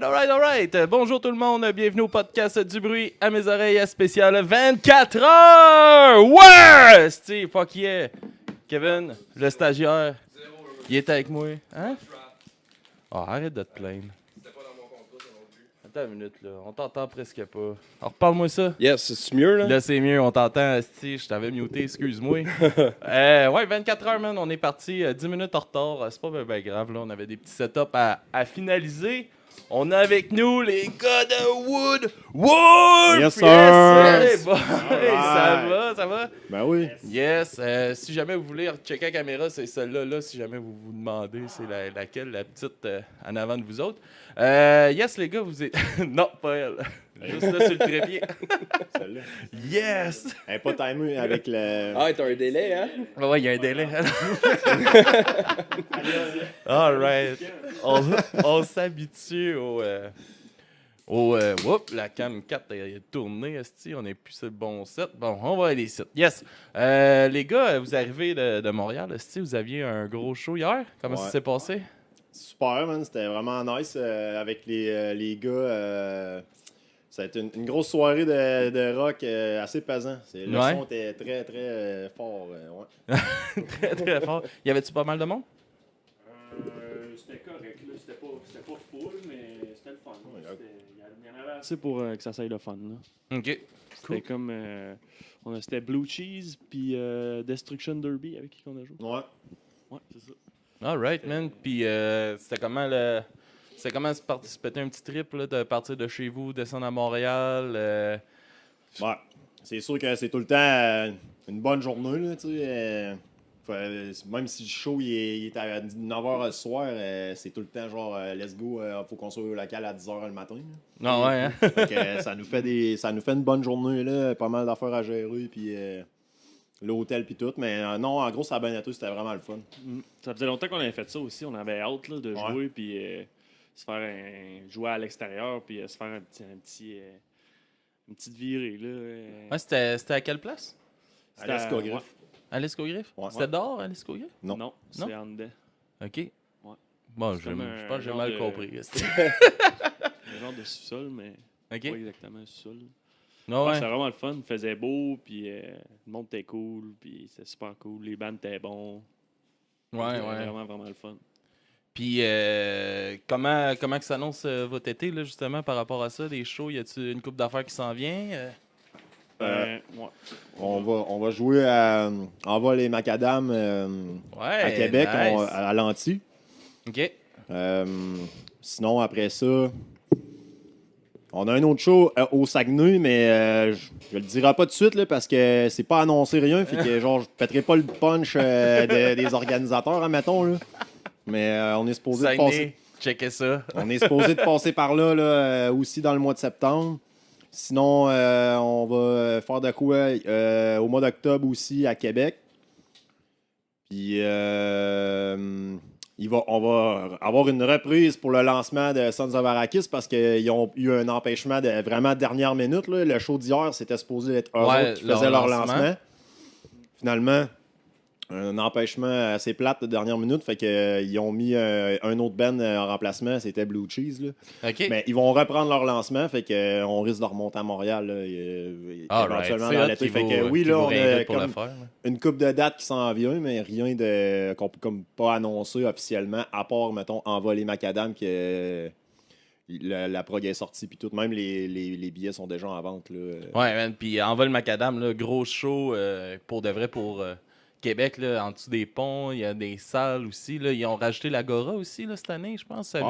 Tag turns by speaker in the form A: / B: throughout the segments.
A: Alright. Bonjour tout le monde, bienvenue au podcast du bruit à mes oreilles spécial 24 heures! Ouais! Steve, fuck yeah! Kevin, le stagiaire, il est avec moi. Hein? Oh, arrête de te plaindre. Attends une minute, là. On t'entend presque pas. Alors, reparle-moi ça.
B: Yes, c'est mieux, là?
A: Là, c'est mieux, on t'entend, Steve. Je t'avais muté, excuse-moi. Ouais, 24 heures, man. On est parti 10 minutes en retard. C'est pas bien grave, là. On avait des petits setups à finaliser. On a avec nous les gars de Wood!
B: Yes, sir!
A: Yes, bon. Hey,
B: Alright.
A: ça va?
B: Ben oui.
A: Yes. Si jamais vous voulez checker la caméra, c'est celle-là. Là, si jamais vous vous demandez, c'est laquelle, la petite en avant de vous autres. Yes, les gars, vous êtes... non, pas elle. Juste là sur le trépied.
B: Celle-là.
A: Yes!
B: Elle n'est pas timée avec le...
C: Ah, t'as un délai, hein?
A: Ouais, il y a un délai. All right. On s'habitue Oups, la cam 4 est tournée, esti, on n'est plus sur le bon set. Bon, on va aller ici. Yes. Les gars, vous arrivez de Montréal, esti, vous aviez un gros show hier. Comment ça s'est passé?
B: Super, man. C'était vraiment nice avec les gars. Ça a été une grosse soirée de rock assez pesant. Le son était très, très fort. Ouais.
A: Très, très fort. Y avait-tu pas mal de monde?
D: C'était correct, là. C'était pas full, mais c'était le fun. Il y en avait assez pour que ça soit le fun, là.
A: OK.
D: C'était comme... c'était Blue Cheese puis Destruction Derby avec qui on a joué.
B: Ouais.
D: Ouais, c'est ça.
A: All right, man. Puis c'était comment se péter un petit trip là, de partir de chez vous, descendre à Montréal?
B: Ouais. C'est sûr que c'est tout le temps une bonne journée, là, tu sais. Même si le show il est à 9h le soir, c'est tout le temps genre let's go, faut qu'on soit au local à 10h le matin. Là.
A: Non, ouais, hein?
B: Fait que, ça nous fait une bonne journée, là, pas mal d'affaires à gérer, puis l'hôtel, puis tout. Mais non, en gros, ça a bien été, c'était vraiment le fun.
D: Ça faisait longtemps qu'on avait fait ça aussi. On avait hâte là, de jouer, puis se faire jouer à l'extérieur, puis se faire une petite virée. Là,
A: Ouais, c'était à quelle place?
B: À l'Escogriffe.
A: À l'Escogriffe?
B: Ouais.
A: C'était dehors à l'Escogriffe?
D: Non, c'est en dedans.
A: OK.
D: Ouais.
A: Bon,
D: C'est
A: je
D: comme
A: pense que j'ai mal compris.
D: Un genre de sous-sol, mais
A: OK.
D: pas exactement un sous-sol.
A: Non,
D: Ouais,
A: ouais.
D: c'était vraiment le fun. Il faisait beau, puis le monde était cool, puis c'était super cool. Les bandes étaient bons.
A: Ouais,
D: C'était
A: ouais.
D: vraiment, vraiment le fun.
A: Puis, comment que s'annonce votre été, là, justement, par rapport à ça? Des shows, y a-tu une couple d'affaires qui s'en vient?
D: Ouais.
B: On va jouer à Envol les Macadam
A: Ouais,
B: à Québec,
A: nice.
B: à l'Anti.
A: OK.
B: Sinon, après ça, on a un autre show au Saguenay, mais je le dirai pas tout de suite là, parce que c'est pas annoncé rien. Fait que genre, je pèterai pas le punch des organisateurs, hein, mettons. Là. Mais on est supposé de passer.
A: Saguenay, checkez ça.
B: On est supposé de passer par là, aussi dans le mois de septembre. Sinon, on va faire de quoi au mois d'octobre aussi à Québec. Puis on va avoir une reprise pour le lancement de Sons of Arrakis parce qu'ils ont eu un empêchement de vraiment dernière minute. Là. Le show d'hier, c'était supposé être eux autres qui faisaient leur lancement. Finalement, un empêchement assez plate de dernière minute. Fait qu'ils ont mis un autre band en remplacement. C'était Blue Cheese. Là.
A: OK.
B: Mais ils vont reprendre leur lancement. Fait qu'on risque de remonter à Montréal là, éventuellement dans l'été. Fait que oui, là, on a comme une couple de dates qui s'en vient, mais rien de qu'on peut comme pas annoncer officiellement, à part, mettons, Envoler Macadam que la prog est sortie. Puis tout, même les billets sont déjà en vente. Là.
A: Ouais, man. Puis Envol Macadam, là, gros show pour de vrai pour Québec, là, en dessous des ponts. Il y a des salles aussi. Là. Ils ont rajouté l'Agora aussi là, cette année, je pense. Avec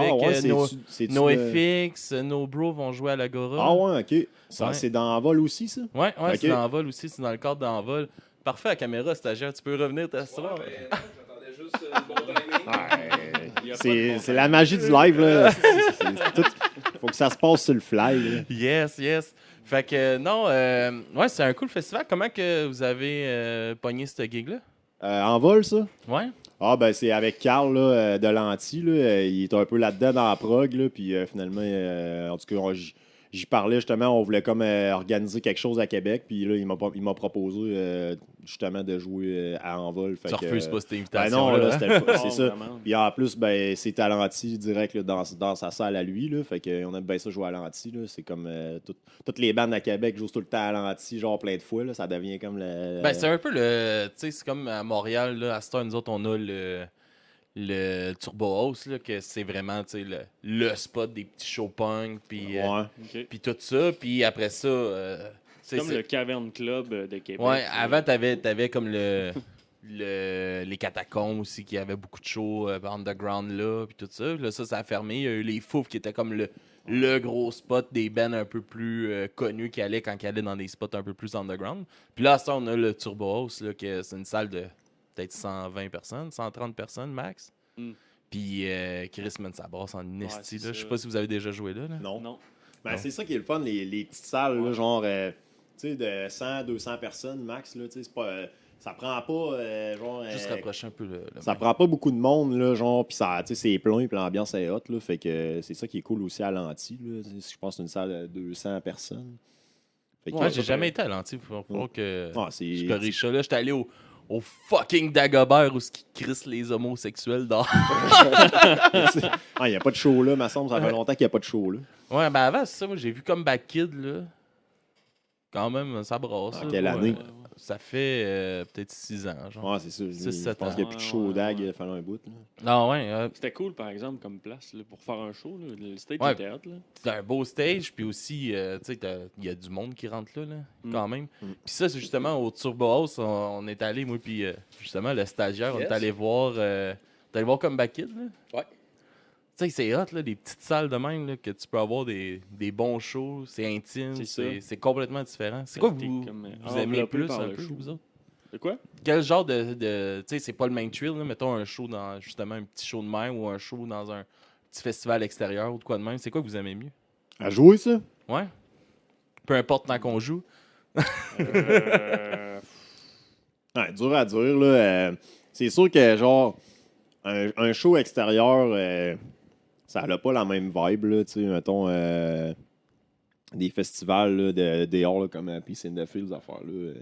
A: NoFX, No Bro vont jouer à l'Agora.
B: Ah ouais, ok. Ça,
A: Ouais.
B: c'est dans Envol aussi, ça?
A: Ouais,
B: Ok.
A: c'est dans Envol aussi. C'est dans le cadre d'Envol. Parfait, la caméra, stagiaire. Tu peux revenir, t'as ça.
C: J'attendais juste le bon timing.
B: C'est la magie du live. Là. Faut que ça se passe sur le fly. Là.
A: Yes. Fait que non, ouais, c'est un cool festival. Comment que vous avez pogné ce gig-là?
B: Envol, ça?
A: Ouais.
B: Ah, ben c'est avec Carl de l'Anti. Il est un peu là-dedans dans la prog. Là, puis finalement, en tout cas, j'y parlais justement, on voulait comme organiser quelque chose à Québec, puis là, il m'a proposé justement de jouer à Envol.
A: Tu refuses pas cette
B: Ben
A: invitation.
B: non, là, c'est
D: Non,
B: ça.
D: vraiment.
B: Puis en plus, ben, c'est à l'anti direct là, dans sa salle à lui. Là, fait qu'on aime bien ça jouer à l'anti. C'est comme toutes les bandes à Québec jouent tout le temps à l'anti, genre plein de fois. Là, ça devient comme le.
A: Ben, c'est un peu le. Tu sais, c'est comme à Montréal, là, à cette heure, nous autres, on a le Turbo House, là, que c'est vraiment le spot des petits show punk, puis
D: OK.
A: tout ça. Puis après ça.
D: C'est comme le Cavern Club de Québec.
A: Ouais, avant, t'avais comme les catacombes aussi, qui avaient beaucoup de shows underground là, puis tout ça. Là, ça a fermé. Il y a eu les Fouf qui étaient comme le gros spot des bands un peu plus connus qui allaient quand ils allaient dans des spots un peu plus underground. Puis là, à ça, on a le Turbo House, là, que c'est une salle de peut-être 120 personnes, 130 personnes max.
D: Mm.
A: Puis Chris, man, ça brasse en esti.
D: Ouais,
A: Je sais pas si vous avez déjà joué là.
B: Non.
D: Non.
B: Ben, c'est ça qui est le fun, les petites salles, là, genre tu sais, de 100, 200 personnes max. Là, c'est pas, ça prend pas. Genre,
A: Juste rapprocher un peu le
B: ça prend pas beaucoup de monde, là, genre, puis c'est plein, puis l'ambiance est hot, là, fait que c'est ça qui est cool aussi à l'anti, là, je pense que c'est une salle de 200 personnes. Fait que,
A: Ouais, j'ai jamais été à l'anti. Faut que
B: c'est
A: je corrige ça. Là, j'étais allé au fucking Dagobert où ils crissent les homosexuels dehors.
B: il n'y a pas de show là, me semble, ça fait longtemps qu'il n'y a pas de show là.
A: Ouais, ben avant, c'est ça. Moi, j'ai vu comme Back Kid, là. Quand même, ça brasse.
B: Quelle année?
A: Ça fait peut-être 6 ans, genre.
B: Ouais, c'est ça. Je
A: 6-7
B: pense qu'il n'y a plus de show au DAG, il fallait un bout. Là.
A: Non, ouais.
D: C'était cool, par exemple, comme place là, pour faire un show. Là. Le stage
A: Ouais.
D: était hot. Là.
A: C'est un beau stage, puis aussi, tu sais, il y a du monde qui rentre là, quand même. Puis ça, c'est justement au Turbo House, on est allé, moi, puis justement, le stagiaire, on est allé voir comme Back Kid, là.
C: Ouais.
A: Tu sais, c'est hot, là, des petites salles de même, là, que tu peux avoir des bons shows, c'est intime, c'est complètement différent. C'est quoi vous aimez plus un peu, vous autres?
D: De quoi?
A: Quel genre de tu sais, c'est pas le main thrill, là, mettons un show dans, justement, un petit show de même ou un show dans un petit festival extérieur ou de quoi de même, c'est quoi que vous aimez mieux?
B: À jouer, ça?
A: Ouais? Peu importe tant qu'on joue.
B: Ouais, dur à dire, là. C'est sûr que, genre, un show extérieur, ça n'a pas la même vibe, là, tu sais, mettons, des festivals là, dehors, là, comme Peace in the Fields, affaires-là.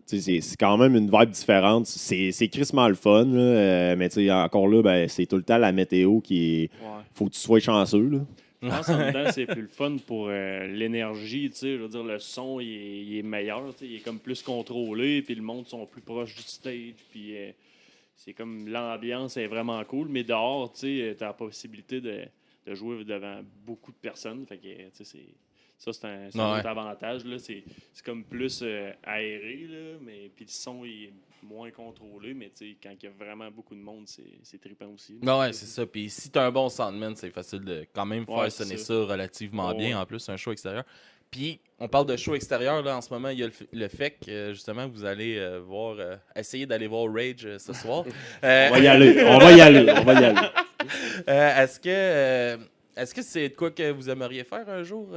B: C'est quand même une vibe différente. C'est crissement le fun, là, mais encore là, ben, c'est tout le temps la météo qui est. Faut que tu sois chanceux. Là.
D: Je pense en dedans, c'est plus le fun pour l'énergie. Je veux dire, le son il est meilleur. Il est comme plus contrôlé, puis le monde sont plus proches du stage. Puis c'est comme l'ambiance est vraiment cool. Mais dehors, tu as la possibilité de jouer devant beaucoup de personnes. Fait que, c'est un autre avantage. Là. C'est comme plus aéré, là, mais puis le son il est moins contrôlé, mais quand il y a vraiment beaucoup de monde, c'est trippant aussi.
A: Non, ouais, c'est ça. Puis si t'as un bon soundman, c'est facile de quand même faire sonner ça relativement bien. En plus, un show extérieur. Puis, on parle de show extérieur. Là, en ce moment, il y a le fait que, justement, vous allez essayer d'aller voir Rage ce soir.
B: On va y aller.
A: Est-ce que c'est de quoi que vous aimeriez faire un jour?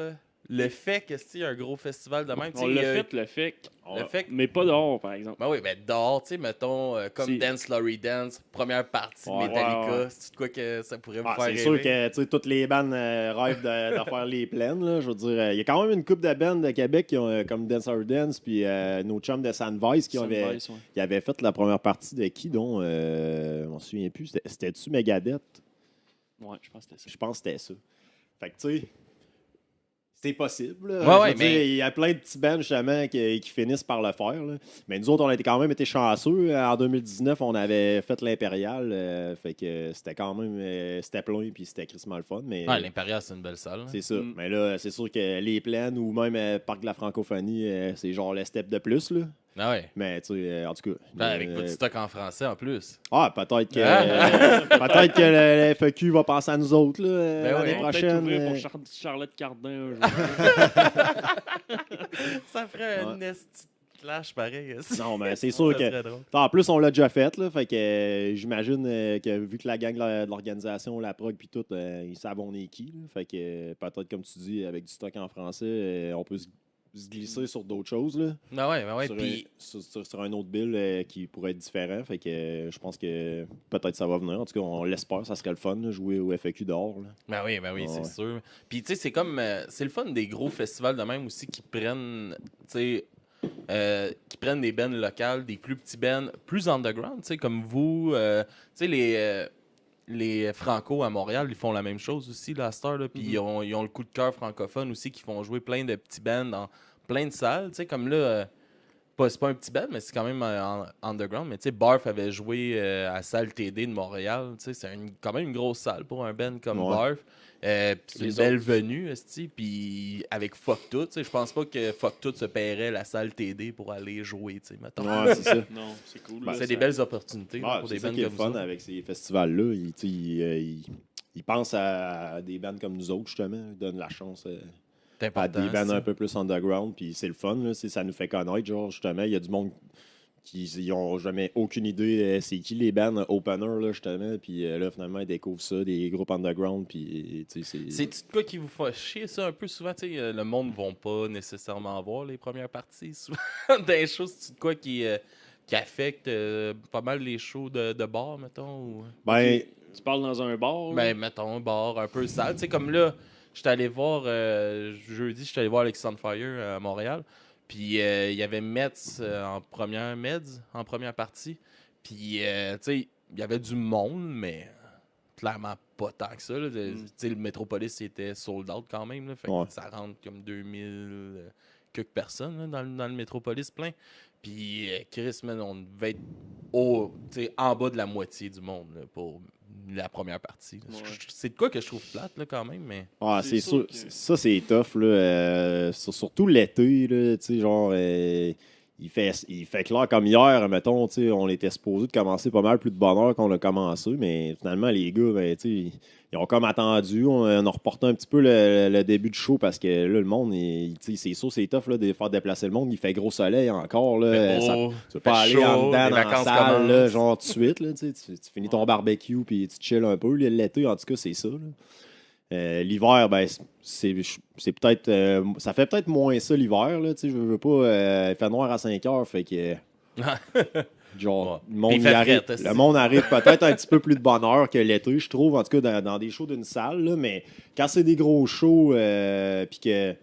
A: Le fait que c'est un gros festival de même.
D: On l'a fait, le fait, mais pas dehors, par exemple.
A: Ben oui, mais dehors, tu sais, mettons, comme Dance Laurie Dance, première partie de Metallica, c'est de quoi que ça pourrait vous faire rêver?
B: C'est sûr que toutes les bandes rêvent de faire les plaines. Là, je veux dire, il y a quand même une couple de bandes de Québec qui ont, comme Dance Laurie Dance, puis nos chums de Sandvice qui avaient fait la première partie de qui, dont, on ne se souvient plus, c'était-tu Megadeth?
D: Ouais, je pense que c'était ça.
B: Je pense que c'était ça. Fait que, tu sais, c'est possible.
A: Mais...
B: Il y a plein de petits bands justement qui finissent par le faire. Là. Mais nous autres, on a quand même été chanceux. En 2019, on avait fait l'Impérial. Fait que c'était quand même c'était plein puis c'était crissement le fun. Mais,
A: l'Impérial, c'est une belle salle.
B: C'est ça. Mais là, c'est sûr que les plaines ou même Parc de la Francophonie, c'est genre le step de plus. Là.
A: Ah ouais.
B: Mais tu sais, en tout cas.
A: Avec votre stock en français en plus.
B: Peut-être que le FEQ va penser à nous autres l'année prochaine.
D: Peut-être pour Charlotte Cardin un jour.
A: Ça ferait un esti clash pareil.
B: Non, mais c'est sûr que. En plus, on l'a déjà fait. Là, fait que j'imagine que vu que la gang de l'organisation, la prog puis tout, ils savent on est qui. Là, fait que peut-être, comme tu dis, avec du stock en français, on peut se se glisser sur d'autres choses. Là.
A: Ouais.
B: Sur un autre bill qui pourrait être différent. Fait que je pense que peut-être ça va venir. En tout cas, on l'espère. Ça serait le fun, là, jouer au FAQ dehors. Là.
A: Ben oui, c'est sûr. Puis, tu sais, c'est comme. C'est le fun des gros festivals de même aussi qui prennent. Tu sais. Qui prennent des bands locales, des plus petits bands, plus underground, tu sais, comme vous. Tu sais, les Franco à Montréal, ils font la même chose aussi, là, à cette heure, là. Puis ils ont le coup de cœur francophone aussi, qui font jouer plein de petits bands dans plein de salles. Tu sais, comme là, c'est pas un petit band, mais c'est quand même underground. Mais tu sais, Barf avait joué à la salle TD de Montréal. Tu sais, c'est quand même une grosse salle pour un band comme Barf. C'est une belle venue, puis avec Fuck Tout, je pense pas que Fuck Tout se paierait la salle TD pour aller jouer, mettons.
B: Ouais, c'est ça.
D: Non, c'est cool.
A: C'est des belles opportunités pour des bands comme
B: ça. C'est fun avec ces festivals-là. Ils pensent à des bands comme nous autres, justement. Ils donnent la chance à des bands un peu plus underground, puis c'est le fun, là, ça nous fait connaître, genre, justement. Il y a du monde qui n'ont jamais aucune idée c'est qui les bands opener, là, justement, puis là, finalement, ils découvrent ça, des groupes underground, puis
A: c'est quoi qui vous fait chier, ça, un peu souvent, le monde ne va pas nécessairement voir les premières parties, souvent, des choses, c'est quoi qui affecte pas mal les shows de bar, mettons, ou...
B: Ben...
D: Tu parles dans un bar?
A: Ben, mettons, un bar un peu sale, tu sais, comme là, j'étais allé voir, jeudi, j'étais allé voir Alex on Fire à Montréal. Puis il y avait Meds en première partie. Puis, tu sais, il y avait du monde, mais clairement pas tant que ça. Tu sais, le Metropolis était sold out quand même. Là, fait que ça rentre comme 2000 quelques personnes là, dans le Metropolis plein. Puis, Chris, man, on devait être en bas de la moitié du monde là, pour la première partie. Ouais. C'est de quoi que je trouve plate là, quand même, mais...
B: Ah, c'est sûr. Ça, c'est tough. Là, surtout l'été, là, tu sais, genre... il fait clair comme hier, mettons, on était supposé de commencer pas mal plus de bonne heure qu'on a commencé, mais finalement, les gars, ben, ils ont comme attendu. On a reporté un petit peu le début du show parce que là, le monde, c'est sûr, c'est tough là, de faire déplacer le monde. Il fait gros soleil encore. Là, tu peux pas aller en dedans dans la salle, là, genre tout de suite. Là, tu finis ton barbecue puis tu chill un peu. L'été, en tout cas, c'est ça. Là. L'hiver, ben, c'est peut-être. Ça fait peut-être moins ça l'hiver. Là, je veux pas. Il fait noir à 5 heures. Fait que. Genre, le monde arrive peut-être un petit peu plus de bonne heure que l'été, je trouve, en tout cas dans des shows d'une salle. Là, mais quand c'est des gros shows, puis que.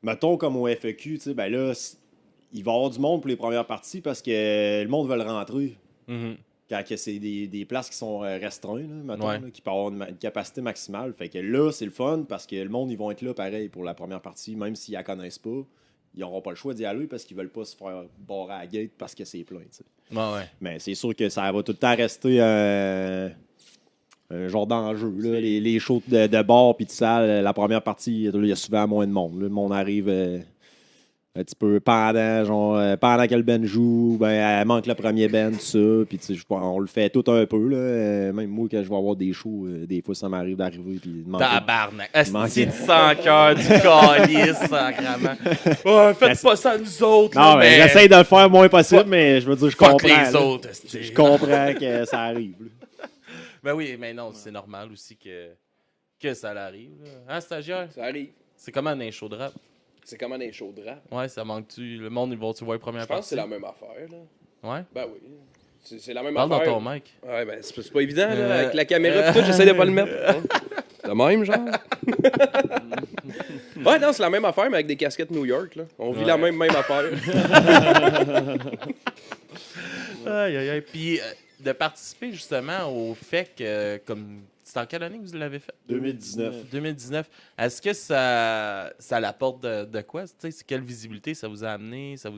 B: Mettons comme au FAQ, ben là, il va y avoir du monde pour les premières parties parce que le monde veut le rentrer.
A: Mm-hmm.
B: Quand c'est des places qui sont restreintes, là, mettons, là, qui peuvent avoir une capacité maximale. Fait que là, c'est le fun parce que le monde, ils vont être là pareil pour la première partie, même s'ils la connaissent pas. Ils n'auront pas le choix d'y aller parce qu'ils veulent pas se faire barrer à la gate parce que c'est plein.
A: Ouais.
B: Mais c'est sûr que ça va tout le temps rester un genre d'enjeu. Là. Les shows de bar et de salle, la première partie, il y a souvent moins de monde. Là. Le monde arrive... un petit peu pendant que le band joue, ben, elle manque le premier band, tout ça. Puis, on le fait tout un peu. Là. Même moi, quand je vais avoir des shows, des fois, ça m'arrive d'arriver.
A: Tabarnak! Asti de sans-cœur, du calice, sacrément. Oh, faites pas ça nous autres.
B: Non, mais j'essaie de le faire le moins possible, mais je veux dire, je comprends.
A: Les autres,
B: je comprends que ça arrive. Là.
A: Ben oui, mais non, c'est normal aussi que ça l'arrive. Hein, stagiaire?
C: Ça arrive.
A: C'est comment un show de rap?
C: C'est comme un show de rap.
A: Ouais, ça manque-tu. Le monde, ils vont-tu voir les premières parties?
C: Je pense que c'est la même affaire, là.
A: Ouais?
C: Ben oui. C'est la même
A: Parle
C: affaire.
A: Dans ton mic.
C: Ouais, ben c'est pas évident, là. Avec la caméra et tout, j'essaie de pas le mettre. De même, genre. Ouais, non, c'est la même affaire, mais avec des casquettes New York, là. On vit la même affaire.
A: Aïe. Puis de participer justement au fait que, comme... C'est en quelle année que vous l'avez fait? 2019. Est-ce que ça l'apporte de quoi? C'est quelle visibilité ça vous a amené? Qu'est-ce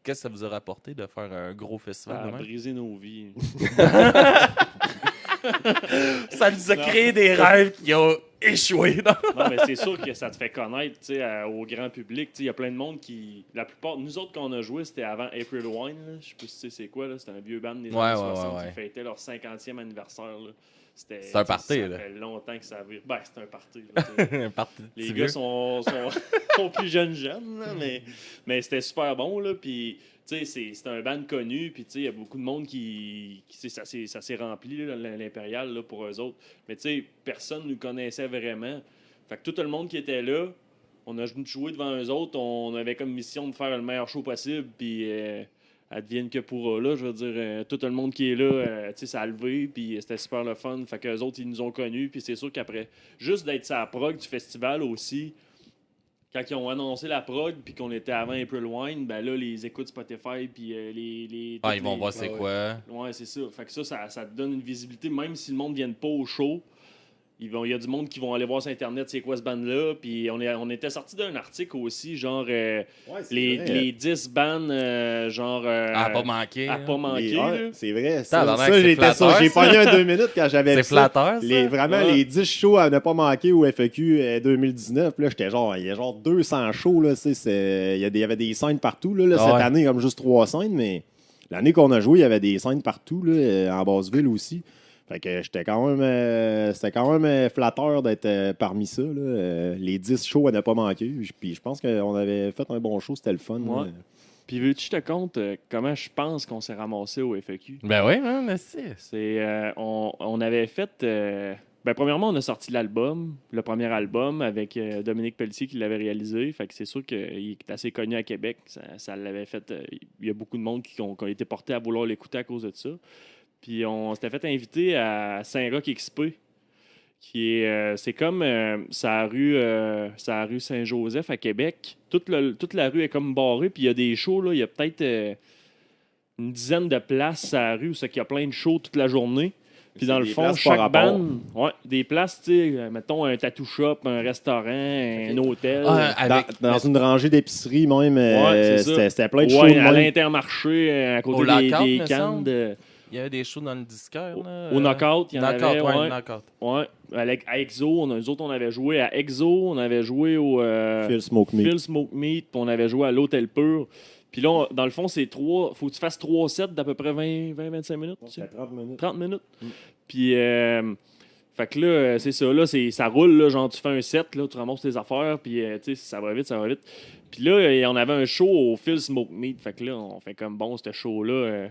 A: que ça vous a rapporté de faire un gros festival?
D: Ça a brisé nos vies.
A: Ça nous a créé des rêves qui ont échoué.
D: Non, mais c'est sûr que ça te fait connaître au grand public. Il y a plein de monde qui... La plupart... Nous autres, quand on a joué, c'était avant April Wine. Je sais pas si tu sais c'est quoi. C'était un vieux band des années 60 qui fêtait leur 50e anniversaire. Là.
A: C'est un party, là.
D: Ça fait longtemps que ça avait... Ben, c'est un party.
A: Un party.
D: Les gars sont plus jeunes, là, mais c'était super bon, là. Puis, tu sais, c'est un band connu, puis, tu sais, il y a beaucoup de monde qui ça s'est rempli, là, l'Impérial, là, pour eux autres. Mais, tu sais, personne ne nous connaissait vraiment. Fait que tout le monde qui était là, on a joué devant eux autres. On avait comme mission de faire le meilleur show possible. Puis, advienne que pourra, là. Je veux dire, tout le monde qui est là, ça a levé. Puis, c'était super le fun. Fait qu'eux autres, ils nous ont connus. Puis, c'est sûr qu'après, juste d'être sur la prog du festival aussi, quand ils ont annoncé la prog puis qu'on était avant April Wine, ben là, les écoutes Spotify puis les...
A: Ah, ils vont voir c'est quoi.
D: Ouais, c'est ça. Fait que ça te donne une visibilité, même si le monde ne vient pas au show. Il y a du monde qui vont aller voir sur Internet c'est quoi ce band-là. Puis on était sorti d'un article aussi, genre les 10 bands, genre.
A: À pas manquer.
D: À pas manquer.
B: C'est vrai.
A: Ça,
B: j'ai pogné un 2 minutes quand j'avais
A: c'est flatteur, ça.
B: Vraiment, les 10 shows à ne pas manquer au FEQ 2019. Là, j'étais genre, il y a genre 200 shows. Là, il y avait des scènes partout. Là, cette année, comme juste 3 scènes, mais l'année qu'on a joué, il y avait des scènes partout, là, en Basse-Ville aussi. Fait que c'était quand même flatteur d'être parmi ça. Là. Les 10 shows à ne pas manquer. Puis je pense qu'on avait fait un bon show, c'était le fun.
D: Ouais. Puis veux-tu que je te compte comment je pense qu'on s'est ramassé au FEQ?
A: Ben oui, merci.
D: On avait fait... premièrement, on a sorti l'album, le premier album, avec Dominique Pelletier qui l'avait réalisé. Fait que c'est sûr qu'il est assez connu à Québec. Ça l'avait fait... Il y a beaucoup de monde qui ont été portés à vouloir l'écouter à cause de ça. Puis on s'était fait inviter à Saint-Roch XP, qui est c'est comme sa rue Saint-Joseph à Québec. Toute la rue est comme barrée, puis il y a des shows, là, il y a peut-être une dizaine de places à la rue où il y a plein de shows toute la journée. Puis dans le fond, chaque band, des places, tu sais, mettons un tattoo shop, un restaurant, un hôtel.
B: Dans une rangée d'épicerie même, c'était plein de shows.
D: À l'Intermarché, à côté des cannes de...
A: Il y avait des shows dans le disquaire.
D: Au Knockout, il y en avait.
A: Knockout.
D: Ouais. À Exo, nous autres, on avait joué à Exo, on avait joué au
B: Phil Smoke
D: Meat, puis on avait joué à l'Hôtel Pur. Puis là, dans le fond, c'est 3. Faut que tu fasses 3 sets d'à peu près 20-25 minutes.
B: C'est 30 minutes.
D: 30 minutes. Puis, fait que là, c'est ça. Là, ça roule. Là, genre, tu fais un set, là, tu ramasses tes affaires, puis tu sais, ça va vite. Puis là, on avait un show au Phil Smoke Meat. Fait que là, on fait comme bon, ce show-là.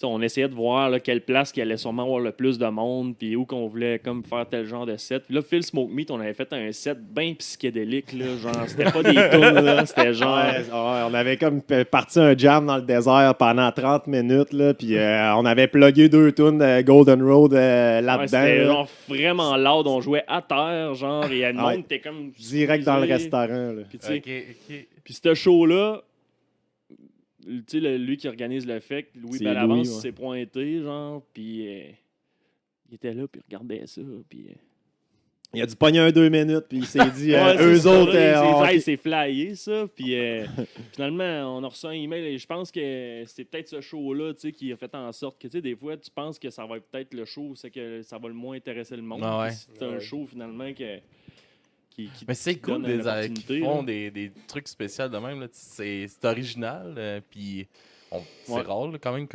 D: On essayait de voir là, quelle place qui allait sûrement avoir le plus de monde, puis où qu'on voulait comme faire tel genre de set. Puis là, Phil Smoke Meat, on avait fait un set bien psychédélique, là, genre, c'était pas des tunes, là, c'était genre...
B: on avait comme parti un jam dans le désert pendant 30 minutes, là, puis on avait plugué 2 tunes Golden Road là-dedans.
D: C'était genre vraiment loud, on jouait à terre, genre, et le monde était comme...
B: Direct dans le restaurant, là.
D: Puis ce show-là, tu sais, lui qui organise le FEC, Louis Bellavance, s'est pointé, genre, puis il était là, puis il regardait ça, puis...
B: Il a dû pogner un 2 minutes, puis il s'est dit, eux autres...
D: Il s'est flyé, ça, puis finalement, on a reçu un email, et je pense que c'est peut-être ce show-là, tu sais, qui a fait en sorte que, tu sais, des fois, tu penses que ça va être peut-être le show, c'est que ça va le moins intéresser le monde. C'est un show, finalement,
A: mais c'est cool qui font des trucs spéciaux de même. C'est original. Puis c'est rare là, quand même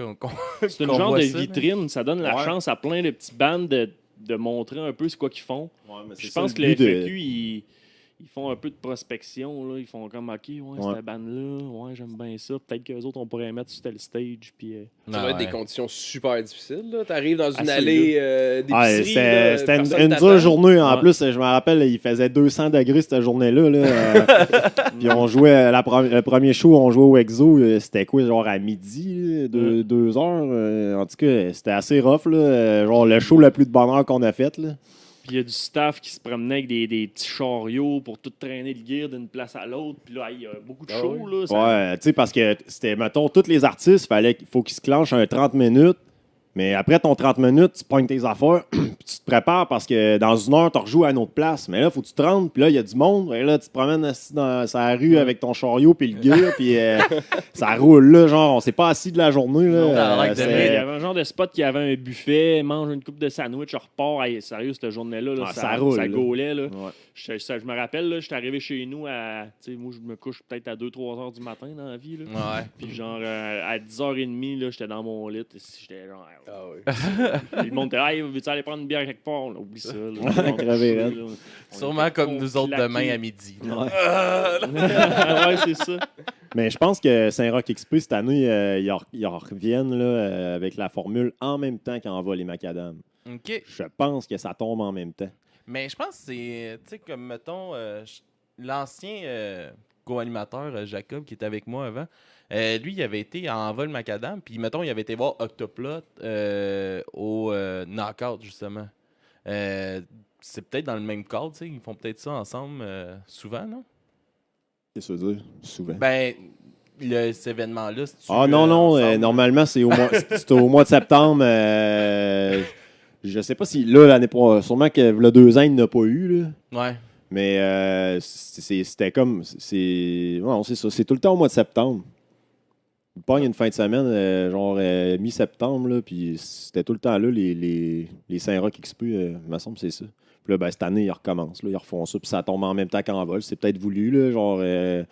D: c'est une genre de vitrine. Ça donne la chance à plein de petits bands de montrer un peu ce qu'ils font. Je pense que le FEQ, ils font un peu de prospection. Là. Ils font comme, OK, cette bande-là, j'aime bien ça. Peut-être qu'eux autres, on pourrait mettre sur tel stage. Puis,
C: ça va être des conditions super difficiles. Tu arrives dans une allée d'épicerie.
B: C'était une dure journée. En plus, je me rappelle, il faisait 200 degrés cette journée-là. Là. Puis on jouait, le premier show, on jouait au Exo. C'était quoi, genre à midi, 2 heures. En tout cas, c'était assez rough. Là. Genre le show le plus de bonheur qu'on a fait. Là.
D: Puis il y a du staff qui se promenait avec des petits chariots pour tout traîner le gear d'une place à l'autre. Puis là, il y a beaucoup de show. Là,
B: ouais, tu sais, parce que c'était, mettons, tous les artistes, il faut qu'ils se clenchent un 30 minutes. Mais après ton 30 minutes, tu pognes tes affaires, puis tu te prépares parce que dans 1 heure, tu rejoues à une autre place. Mais là, il faut que tu te rendes, puis là, il y a du monde. Et là, tu te promènes assis dans la rue avec ton chariot, puis le gear, puis ça roule là. Genre, on s'est pas assis de la journée. Là,
D: il y avait un genre de spot qui avait un buffet, mange une coupe de sandwich, je repars. Hey, sérieux, cette journée-là, ça roule. Ça gaulait. Là. Ouais. Je me rappelle, là, j'étais arrivé chez nous à. Tu sais, moi, je me couche peut-être à 2-3 heures du matin dans la vie. Là.
A: Ouais.
D: Puis genre, à 10h30, là, j'étais dans mon lit. J'étais genre. Le monde était, hey, veux-tu aller prendre une bière quelque part? On oublie ça.
A: Sûrement comme nous autres demain à midi.
D: Ouais, c'est ça.
B: Mais je pense que Saint-Roch XP, cette année, ils reviennent là, avec la formule en même temps qu'Envol les Macadam.
A: OK.
B: Je pense que ça tombe en même temps.
A: Mais je pense que c'est, tu sais, comme mettons, l'ancien co-animateur, Jacob, qui était avec moi avant, lui, il avait été en vol macadam, puis mettons, il avait été voir Octoplot au Knockout, justement. C'est peut-être dans le même cadre, tu sais, ils font peut-être ça ensemble souvent, non?
B: Qu'est-ce que ça veut dire? Souvent.
A: Ben, cet événement-là,
B: non, normalement, c'est au mois de septembre. Je sais pas si, là, l'année prochaine, sûrement que le 2 ans, il n'a pas eu, là.
A: Ouais.
B: Mais c'était comme, non, c'est ça, c'est tout le temps au mois de septembre. Il pogne une fin de semaine, genre mi-septembre, là, puis c'était tout le temps là, les Saint-Roch XP, il me semble que c'est ça. Puis là, ben, cette année, ils recommencent, là, ils refont ça, puis ça tombe en même temps qu'en vol. C'est peut-être voulu, là, genre, il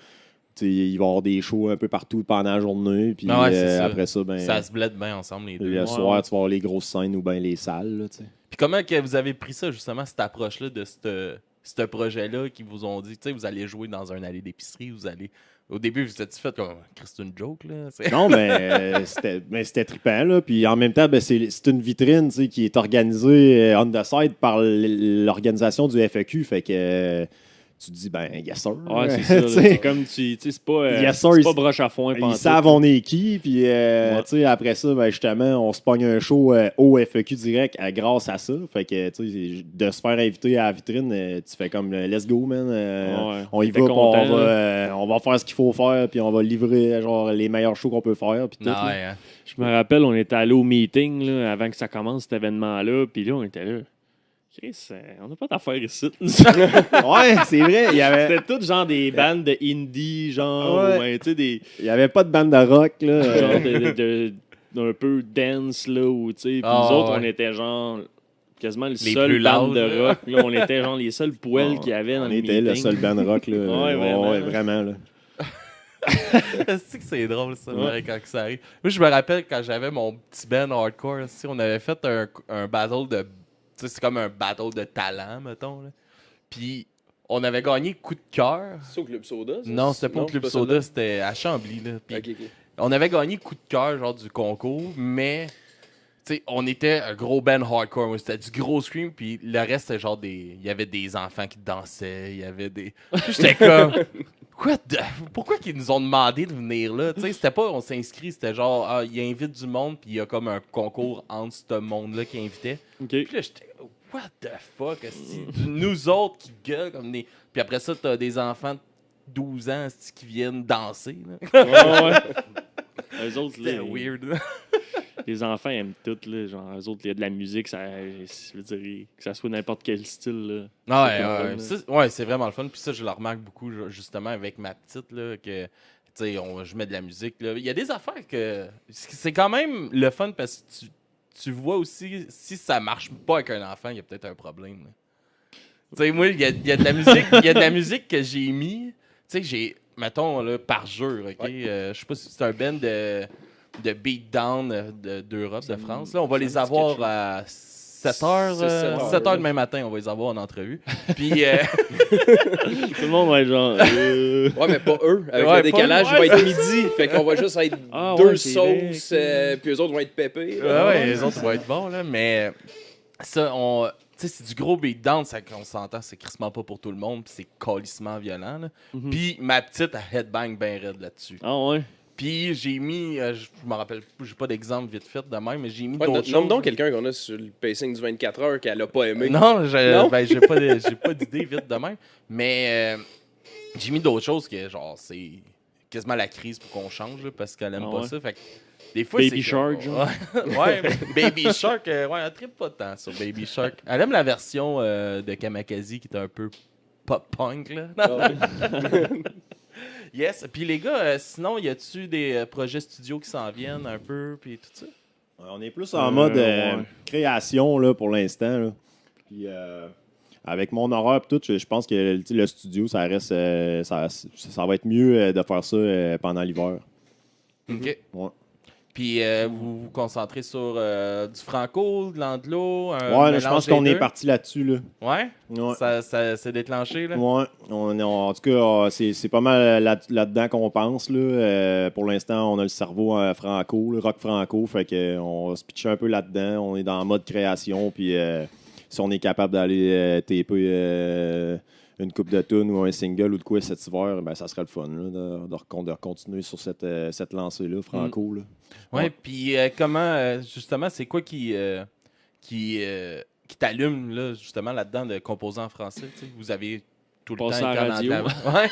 B: va y avoir des shows un peu partout pendant la journée, puis après ça, ben...
A: Ça se bled bien ensemble, les deux.
B: Le soir, tu vas avoir les grosses scènes ou bien les salles, là, tu sais.
A: Puis comment que vous avez pris ça, justement, cette approche-là de ce projet-là qui vous ont dit, tu sais, vous allez jouer dans un allée d'épicerie, vous allez... Au début, vous êtes fait comme c'est une joke, là.
B: Non, mais c'était trippant, là. Puis en même temps, ben, c'est une vitrine, tu sais, qui est organisée on the side par l'organisation du FAQ. Fait que tu te dis, ben, yes sir.
D: Ouais, c'est ça. C'est comme tu sais, c'est pas broche à foin.
B: Ils savent on est qui. Puis tu sais, après ça, ben, justement, on se pogne un show au FAQ direct grâce à ça. Fait que, tu sais, de se faire inviter à la vitrine, tu fais comme let's go, man. On y va, on va faire ce qu'il faut faire. Puis on va livrer genre les meilleurs shows qu'on peut faire. Puis tout.
A: Hein.
D: Je me rappelle, on était allé au meeting là, avant que ça commence, cet événement-là. Puis là, on était là. Chris, on n'a pas d'affaires ici.
B: Ouais, c'est vrai.
D: C'était tout genre des bandes de indie, genre. Ouais. Tu sais, des...
B: Il n'y avait pas de bande de rock, là.
D: Genre d'un peu dance, là. Où, tu sais, puis nous autres, on était genre quasiment le seul band de rock. Là, on était genre les seuls poêles qu'il y avait dans le meeting.
B: On était le seul band de rock, là.
D: Ouais,
B: vraiment, là.
A: C'est drôle, ça, quand ça arrive. Moi, je me rappelle quand j'avais mon petit band hardcore, on avait fait un battle de... Tu sais, c'est comme un battle de talent, mettons. Là. Puis, on avait gagné coup de cœur.
C: C'est au Club Soda? Ça?
A: Non, c'était pas au Club Soda, c'était à Chambly. Là. Puis, okay. On avait gagné coup de cœur, genre du concours, mais tu sais, on était un gros band hardcore. C'était du gros scream, puis le reste, c'était genre des... Il y avait des enfants qui dansaient, il y avait des... J'étais comme... Pourquoi qu'ils nous ont demandé de venir là? Tu sais, c'était pas on s'inscrit, c'était genre, il invite du monde, puis il y a comme un concours entre ce monde-là qui invitait.
D: Okay.
A: Puis là, j'étais, what the fuck? Nous autres qui gueulent comme des. Puis après ça, t'as des enfants de 12 ans qui viennent danser. Là.
D: Ouais. Eux autres,
A: c'était weird.
D: Les enfants aiment tout, là. Genre, eux autres, il y a de la musique, je veux dire, que ça soit n'importe quel style, là.
A: Ouais, c'est vraiment le fun. Puis ça, je le remarque beaucoup, justement, avec ma petite, là, que, tu sais, je mets de la musique, là. Il y a des affaires que... C'est quand même le fun parce que tu vois aussi, si ça marche pas avec un enfant, il y a peut-être un problème. Tu sais, moi, il y a de la musique, il y a de la musique que j'ai mis, tu sais, mettons, là, par jour, OK? Je sais pas si c'est un band de beatdown d'Europe, de France. Là, on va les avoir à 7h demain matin. On va les avoir en entrevue. Puis...
D: Tout le monde va être genre...
C: Ouais, mais pas eux. Avec le décalage, il va être midi. Fait qu'on va juste être deux sauces, puis eux autres vont être pépés.
A: Ouais, les autres vont être bons, là. Mais ça, tu sais, c'est du gros beatdown, on s'entend, c'est crissement pas pour tout le monde, puis c'est calissement violent, là. Puis ma petite, elle headbang bien raide là-dessus.
D: Ah ouais?
A: Puis j'ai mis, je me rappelle, j'ai pas d'exemple vite fait de même, mais j'ai mis d'autres choses.
C: Nomme donc quelqu'un qu'on a sur le pacing du 24 heures qu'elle a pas aimé.
A: Non, j'ai pas d'idée vite de même. Mais j'ai mis d'autres choses que, genre, c'est quasiment la crise pour qu'on change, là, parce qu'elle aime pas ça. Fait que, des fois,
D: Baby Shark, genre.
A: Ouais, Baby Shark, ouais, elle trippe pas tant sur Baby Shark. Elle aime la version de Kamakazi qui est un peu pop-punk, là. Yes. Puis les gars, sinon, y a-tu des projets studio qui s'en viennent un peu, puis tout ça?
B: On est plus en mode création là, pour l'instant. Là. Puis avec mon horaire et tout, je pense que le studio, ça reste, ça va être mieux de faire ça pendant l'hiver.
A: OK.
B: Ouais.
A: Puis vous vous concentrez sur du franco, de l'anglo,
B: ouais, je pense qu'on est parti là-dessus. Là.
A: Ouais?
B: Ouais.
A: Ça s'est déclenché, là?
B: Ouais. En tout cas, c'est pas mal là-dedans qu'on pense. Là. Pour l'instant, on a le cerveau franco, le rock franco. Fait qu'on se pitche un peu là-dedans. On est dans le mode création. Puis si on est capable d'aller taper une coupe de tunes ou un single ou de quoi cet hiver, ben, ça serait le fun là, de continuer sur cette lancée-là, franco.
A: Oui, puis comment, justement, c'est quoi qui t'allume là, justement là-dedans de composer en français? T'sais? Vous avez tout le temps été en
D: radio.
A: Ouais.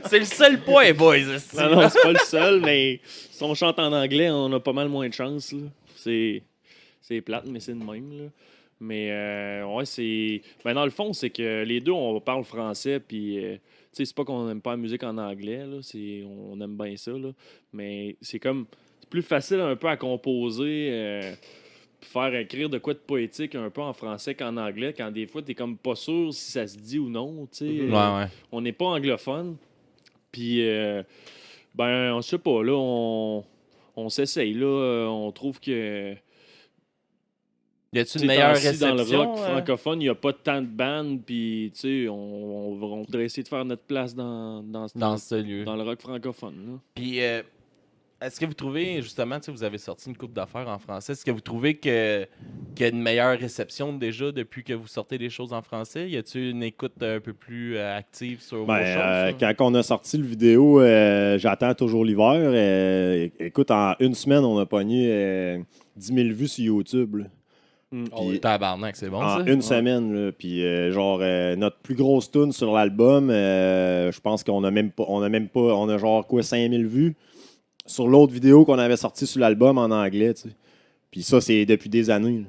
A: C'est le seul point, boys.
D: Non, c'est pas le seul, mais si on chante en anglais, on a pas mal moins de chance. Là. C'est plate, mais c'est de même. Là. Mais ouais, c'est. Ben, dans le fond, c'est que les deux, on parle français, puis c'est pas qu'on n'aime pas la musique en anglais, là, on aime bien ça, là. Mais c'est comme. C'est plus facile un peu à composer. Faire écrire de quoi de poétique un peu en français qu'en anglais, quand des fois, t'es comme pas sûr si ça se dit ou non.
A: Ouais.
D: On n'est pas anglophone. Puis, ben, on sait pas, là, on s'essaye, là. On trouve que.
A: Y a-tu une meilleure réception?
D: Dans le rock francophone, il n'y a pas tant de bandes, puis, tu sais, on voudrait essayer de faire notre place dans
A: ce lieu.
D: Dans le rock francophone, là.
A: Puis, est-ce que vous trouvez, justement, vous avez sorti une coupe d'affaires en français, est-ce que vous trouvez qu'il y a une meilleure réception déjà depuis que vous sortez des choses en français? Y a-t-il une écoute un peu plus active sur vos choses?
B: Quand on a sorti le vidéo, J'attends toujours l'hiver, écoute, en une semaine, on a pogné 10 000 vues sur YouTube.
A: Puis, tabarnak, c'est bon, ça?
B: En une semaine, puis notre plus grosse tune sur l'album, je pense qu'on a genre quoi, 5 000 vues. Sur l'autre vidéo qu'on avait sortie sur l'album en anglais, tu sais. Puis ça, c'est depuis des années.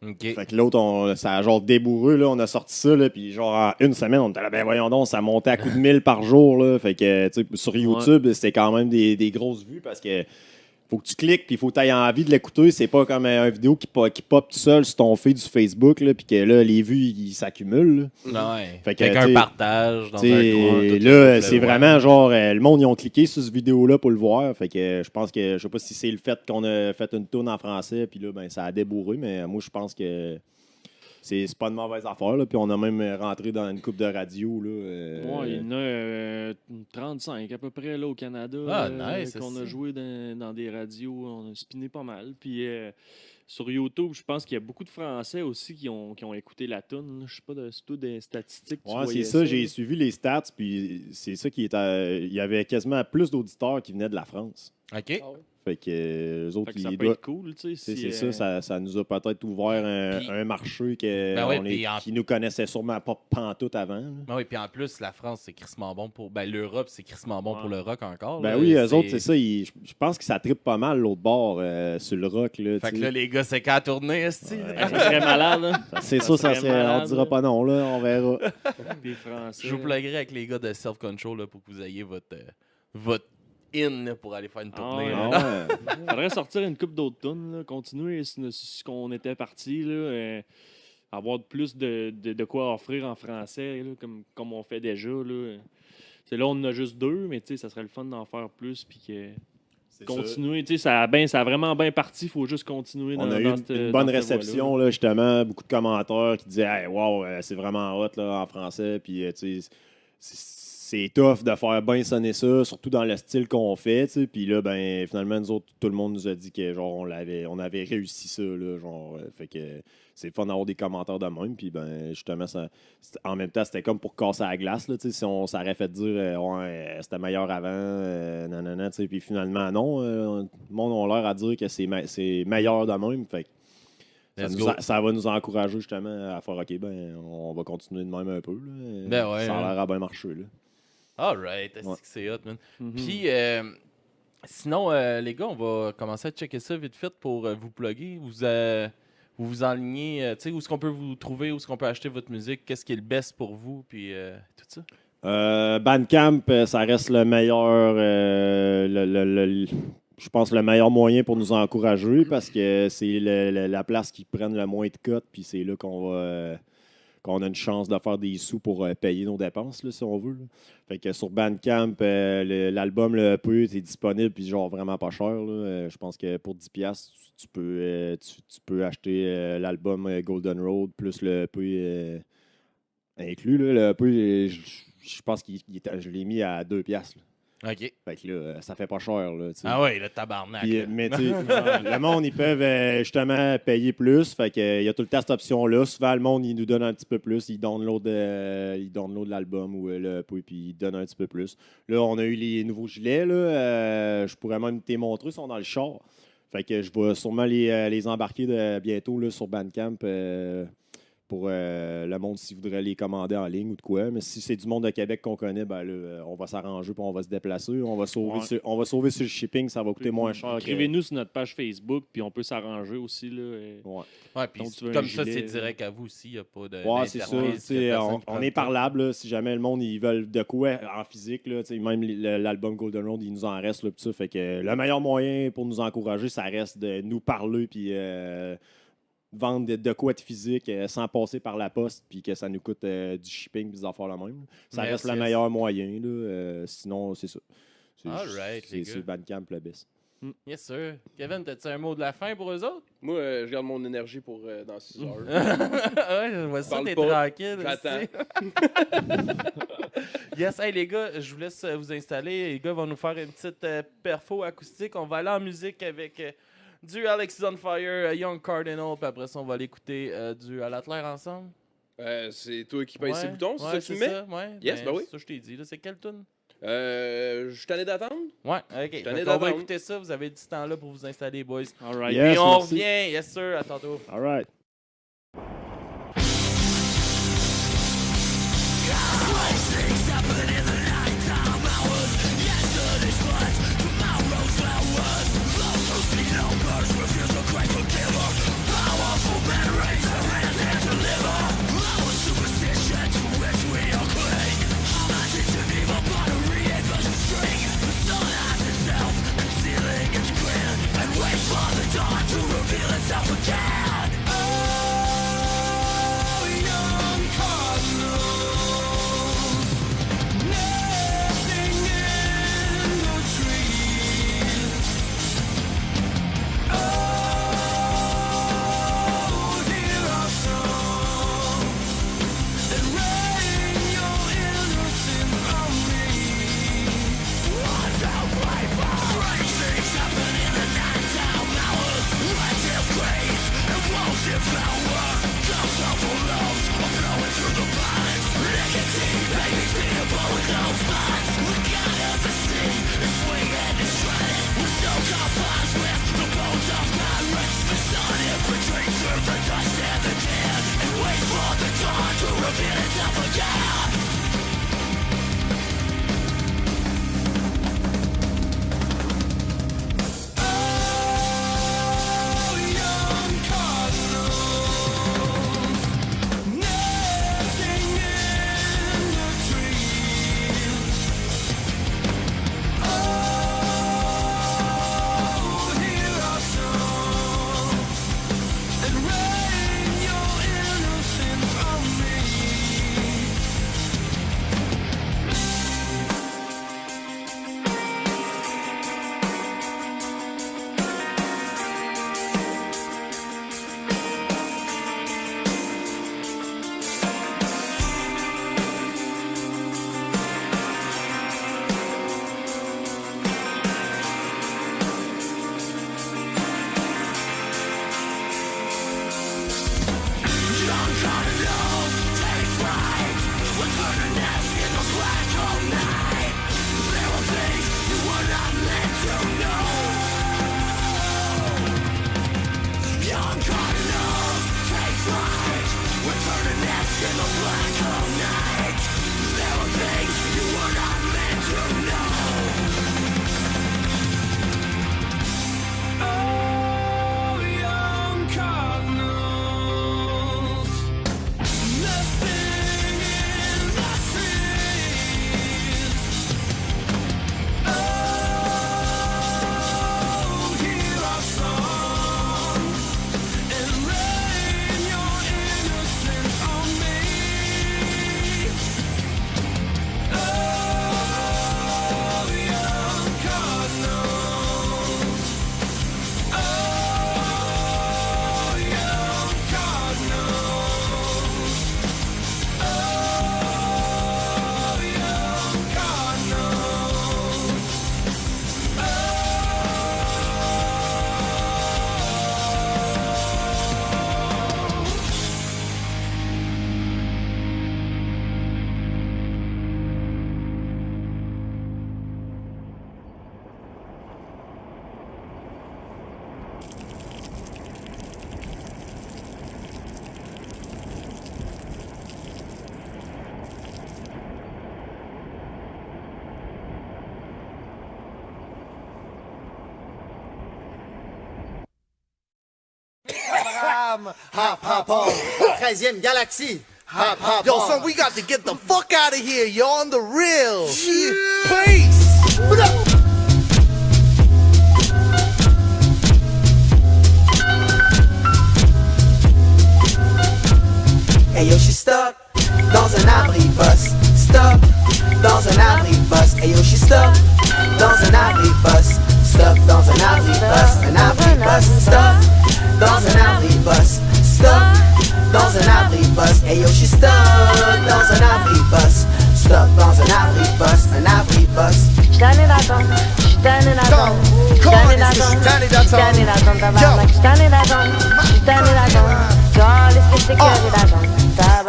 A: Okay.
B: Fait que l'autre, ça a genre débourré, là. On a sorti ça, là, puis genre en une semaine, on était là, ben voyons donc, ça montait à coups de 1000 par jour, là. Fait que, tu sais, sur YouTube, c'était quand même des grosses vues parce que faut que tu cliques, puis il faut que tu aies envie de l'écouter. C'est pas comme une vidéo qui pop tout seul sur ton feed du Facebook, là, puis que là, les vues, ils s'accumulent.
A: Ouais. Fait qu'un partage dans un coin.
B: Là, c'est vraiment genre, le monde, ils ont cliqué sur cette vidéo-là pour le voir. Fait que je pense que, je sais pas si c'est le fait qu'on a fait une tourne en français, puis là, ben, ça a débourré, mais moi, je pense que c'est pas une mauvaise affaire. Là. Puis on a même rentré dans une coupe de radio.
D: Là, il y en a 35 à peu près là, au Canada.
A: Nice,
D: qu'on a joué dans des radios. On a spiné pas mal. Puis sur YouTube, je pense qu'il y a beaucoup de Français aussi qui ont écouté la toune. Je sais pas, c'est tout des statistiques.
B: Ouais, c'est ça. J'ai suivi les stats. Puis c'est ça qui était. Il y avait quasiment plus d'auditeurs qui venaient de la France.
A: OK.
D: Ah ouais.
B: Fait que eux autres,
D: ça peut être cool, tu sais.
B: C'est ça nous a peut-être ouvert un marché qui nous connaissait sûrement pas pantoute avant.
A: Ben oui, puis en plus, la France, c'est crissement bon pour... Ben, l'Europe, c'est crissement bon pour le rock encore.
B: Ben oui, eux autres, c'est ça. Je pense que ça trippe pas mal l'autre bord sur le rock. Là,
A: fait que là, les gars, c'est qu'à tourner, c'est
D: très malade. Hein?
B: C'est ça, on dira pas non, là, on verra.
A: Je vous pluguerai avec les gars de Self Control là, pour que vous ayez votre pour aller faire une tournée.
D: Faudrait sortir une couple d'autres tunes, continuer ce qu'on était parti, avoir plus de quoi offrir en français, là, comme on fait déjà. Là, là on en a juste 2, mais ça serait le fun d'en faire plus. Puis continuer, ça a vraiment bien parti, il faut juste continuer.
B: On a eu une bonne réception, là, justement, beaucoup de commentaires qui disaient hey, wow, c'est vraiment hot là, en français. Puis c'est tough de faire bien sonner ça, surtout dans le style qu'on fait. T'sais. Puis là, ben, finalement, nous autres, tout le monde nous a dit que genre on avait réussi ça. Là, genre, fait que c'est fun d'avoir des commentaires de même. Puis ben, justement, en même temps, c'était comme pour casser la glace. Là, si on s'aurait fait dire ouais, c'était meilleur avant, nanana. Puis finalement, non. Le monde a l'air à dire que c'est meilleur de même. Fait que ça va nous encourager justement à faire OK, ben, on va continuer de même un peu. Là.
A: Ben ouais,
B: ça a l'air à bien marcher. Là.
A: All right, c'est hot, man. Puis, sinon, les gars, on va commencer à checker ça vite fait pour vous plugger. Vous enlignez, tu sais, où est-ce qu'on peut vous trouver, où est-ce qu'on peut acheter votre musique, qu'est-ce qui est le best pour vous, puis tout ça?
B: Bandcamp, ça reste le meilleur, je pense, le meilleur moyen pour nous encourager parce que c'est la place qui prenne le moins de cotes, puis c'est là qu'on a une chance de faire des sous pour payer nos dépenses, là, si on veut. Là. Fait que sur Bandcamp, l'album, le EP, est disponible, puis genre vraiment pas cher. Là. Je pense que pour 10$, tu peux acheter l'album Golden Road plus le EP inclus. Là. Le EP, je pense que je l'ai mis à 2$. Là.
A: OK.
B: Fait que là, ça fait pas cher. Là,
A: ah oui, le tabarnak.
B: Puis, mais tu sais, le monde, ils peuvent justement payer plus. Fait que, il y a tout le temps cette option-là. Souvent, le monde, il nous donne un petit peu plus. Ils download l'album ou puis ils donnent un petit peu plus. Là, on a eu les nouveaux gilets. Là, je pourrais même te les montrer. Ils sont dans le char. Fait que je vais sûrement les embarquer bientôt là, sur Bandcamp pour le monde s'il voudrait les commander en ligne ou de quoi. Mais si c'est du monde de Québec qu'on connaît, ben là, on va s'arranger puis on va se déplacer. On va sauver sur le shipping, ça va coûter moins cher.
D: Écrivez-nous sur notre page Facebook puis on peut s'arranger aussi. Là,
A: ouais, puis comme ça, c'est direct à vous aussi. Il n'y a pas de.
B: Ouais, c'est ça. On est parlable. Là, si jamais le monde ils veulent de quoi en physique, là, même l'album Golden Road, il nous en reste. Là, ça, fait que le meilleur moyen pour nous encourager, ça reste de nous parler puis vendre de quoi de physique sans passer par la poste puis que ça nous coûte du shipping et des affaires la même. Ça reste le meilleur moyen. Là, sinon, c'est ça. C'est Bandcamp le best.
A: Yes, sir. Kevin, as-tu un mot de la fin pour eux autres?
C: Moi, je garde mon énergie pour dans 6 heures.
A: Ouais, je vois ça, t'es tranquille.
C: J'attends.
A: Yes, hey les gars, je vous laisse vous installer. Les gars vont nous faire une petite perfo acoustique. On va aller en musique avec du Alex is on Fire, Young Cardinal, puis après ça, on va l'écouter du À la Claire ensemble.
C: C'est toi qui pèse ces boutons, c'est ça que tu mets?
A: Ouais,
C: yes, ben oui.
A: Ça, je t'ai dit. C'est quelle tune?
C: Je suis tanné d'attendre.
A: Ouais, ok. On va écouter ça. Vous avez du temps là pour vous installer, boys.
D: All right.
B: Yes,
A: et on
B: merci.
A: revient. Yes, sir. À tantôt.
B: All right.
E: Hop, hop, on. 13e galaxie. Hop, hop, yo, son, we got to get the fuck out of here. You're on the real. Peace. What up? Hey yo, she stuck dans un abri-bus. Stuck dans un abri-bus. Hey yo, she stuck dans un abri-bus. Stuck dans un abri-bus. Un abri-bus. Stuck dans un abri-bus. Stuck dans un abri-bus. Hey yo, she stuck dans un abri-bus. Stuck dans un abri-bus. Un abri-bus.
F: J't'en là-dedans, j't'en là-dedans, j't'en là-dedans, j't'en là-dedans, tabarnak, j't'en là-dedans, j't'en là-dedans, genre les spéciaux là-dedans.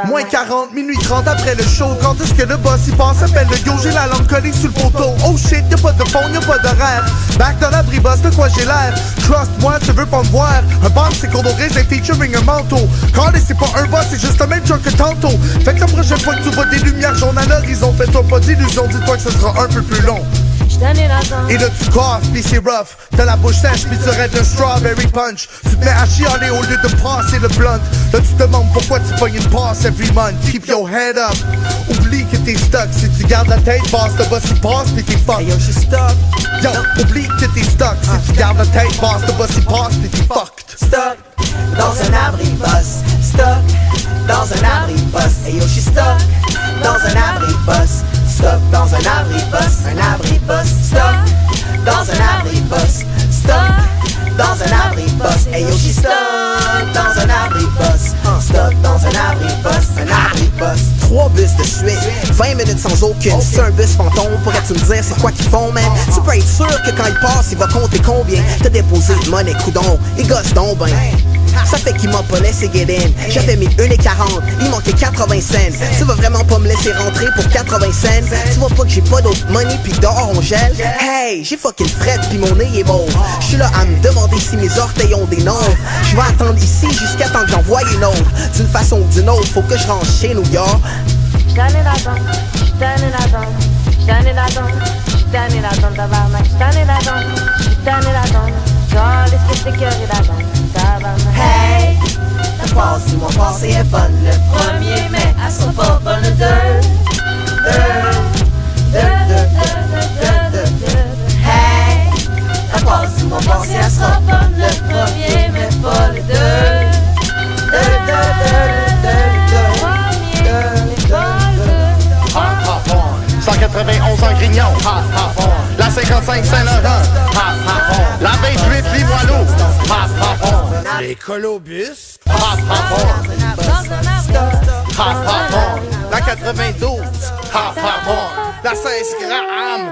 E: Moins 40, minuit 30 après le show. Quand est-ce que le boss y passe? Appelle le yo, j'ai la langue collée sur le poteau. Oh shit, y'a pas de fond, y'a pas d'horaire. Back dans l'abri-boss, de quoi j'ai l'air? Trust-moi, tu veux pas me voir. Un bomb, c'est condoré, c'est featuring un manteau. Quand c'est pas un boss, c'est juste le même truc que tantôt. Fait que la prochaine fois que tu vois des lumières jaunes à l'horizon, fais-toi pas d'illusions, dis-toi que ce sera un peu plus long. Et là tu coffres, pis c'est rough. T'as la bouche sèche, pis tu rêves d'un strawberry punch. Tu te mets à chialer au lieu de passer le blunt. Là tu te demandes pourquoi tu pognes une passe every month. Keep your head up, oublie que t'es stuck. Si tu gardes la tête basse, le boss il passe pis t'es fucked. Hey yo, she's stuck. Yo, oublie que t'es stuck. Si tu gardes la tête basse, le boss il passe pis t'es fucked. Stuck dans un abri-bus. Stuck dans un abri-bus. Hey yo, she's stuck dans un abri-bus. Stuck dans un abri-bus, un abri-bus. Stuck dans un abri-bus. Stuck dans un abri-bus. Hey yo, she stuck dans un abri-bus. Stuck dans un abri-bus, un abri-bus. 3 bus de suite, 20 minutes sans aucune. C'est un bus fantôme, pourrais-tu me dire c'est quoi qu'ils font, man? Tu peux être sûr que quand il passe, il va compter combien t'as déposé de monnaie, coudon, il gosse donc ben. Ça fait qu'il m'a pas laissé get in. J'avais mis 1,40, il manquait 80 cents. Tu vas vraiment pas me laisser rentrer pour 80 cents? Tu vois pas que j'ai pas d'autre money pis dehors on gèle? Hey, j'ai fucking fret pis mon nez est mauve. J'suis là à me demander si mes orteils ont des noms. J'vais attendre ici jusqu'à temps que j'envoie une autre. D'une façon ou d'une autre, faut que je rentre chez New York.
F: J't'en là-dedans, j't'en là-dedans, j't'en là-dedans, j't'en là-dedans, tabarnak, j't'en là-dedans, j't'en là-dedans, genre les spéciaux là-dedans.
E: Hey, ta passe du mois passé est bonne le 1er mai, elle sera pas bonne le 2. Hey, ta passe du mois passé, elle sera bonne le 1er mai, pas le 2. 191 en Grignon, la 55 Saint-Laurent, la 28 Limoilou, les colobus, la 92, la 16 Graham.